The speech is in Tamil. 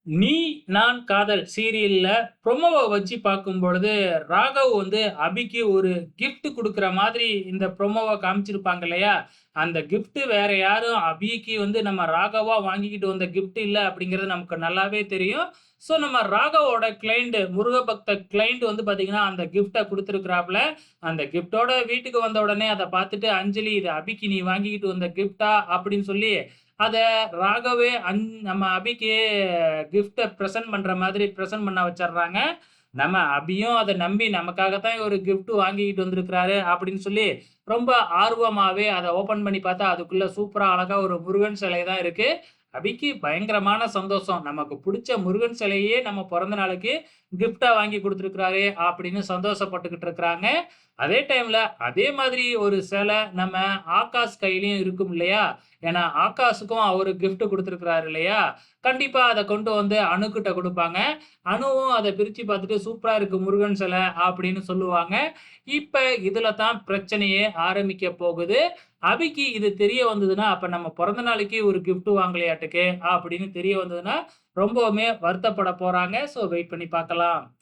நீ நான் காதல் சீரியல்ல ப்ரொமோவ வச்சு பார்க்கும்பொழுது, ராகவ் அபிக்கு ஒரு கிஃப்ட் குடுக்குற மாதிரி இந்த ப்ரொமோவ காமிச்சிருப்பாங்க இல்லையா? அந்த கிஃப்ட் வேற யாரும் அபிக்கு நம்ம ராகவா வாங்கிக்கிட்டு வந்த கிஃப்ட் இல்ல அப்படிங்கிறது நமக்கு நல்லாவே தெரியும். ஸோ நம்ம ராகவோட கிளையண்ட் முருகபக்த கிளையண்ட் பார்த்தீங்கன்னா, அந்த கிஃப்ட்ட குடுத்திருக்கிறாப்ல. அந்த கிஃப்ட்டோட வீட்டுக்கு வந்த உடனே அத பார்த்துட்டு, "அஞ்சலி இது அபிக்கு நீ வாங்கிக்கிட்டு வந்த கிஃப்ட்டா?" அப்படின்னு சொல்லி அத ராகவே நம்ம அபிக்கு கிஃப்ட்ட பிரசன்ட் பண்ற மாதிரி பிரசன்ட் பண்ண வச்சர்றாங்க. நம்ம அபியும் அத நம்பி நமக்காக தான் இவரு கிஃப்ட் வாங்கிக்கிட்டு வந்திருக்கிறாரு அப்படின்னு சொல்லி, ரொம்ப ஆர்வமாவே அத ஓப்பன் பண்ணி பார்த்தா, அதுக்குள்ள சூப்பரா அழகா ஒரு முருகன் சிலை தான் இருக்கு. அபிக்கு பயங்கரமான சந்தோஷம். நமக்கு புடிச்ச முருகன் சிலையே நம்ம பொறந்த நாளுக்கு கிஃப்ட்டா வாங்கி குடுத்துருக்கிறாரே அப்படின்னு சந்தோஷப்பட்டுக்கிட்டு இருக்கிறாங்க. அதே டைம்ல அதே மாதிரி ஒரு சிலை நம்ம ஆகாஷ் கையிலயும் இருக்கும் இல்லையா? ஏன்னா ஆகாஷுக்கும் அவரு கிஃப்ட் குடுத்திருக்கிறாரு இல்லையா? கண்டிப்பா அத கொண்டு அணுகிட்ட குடுப்பாங்க. அணுவும் அத பிரிச்சு பார்த்துட்டு, "சூப்பரா இருக்கு முருகன் சிலை" அப்படின்னு சொல்லுவாங்க. இப்ப இதுல தான் பிரச்சனையே ஆரம்பிக்க போகுது. அபிக்கு இது தெரிய வந்ததுன்னா, அப்ப நம்ம பொறந்த நாளைக்கு ஒரு கிஃப்ட் வாங்கலையாட்டுக்கு அப்படின்னு தெரிய வந்ததுன்னா, ரொம்பவுமே வருத்தப்பட போறாங்க. ஸோ வெயிட் பண்ணி பார்க்கலாம்.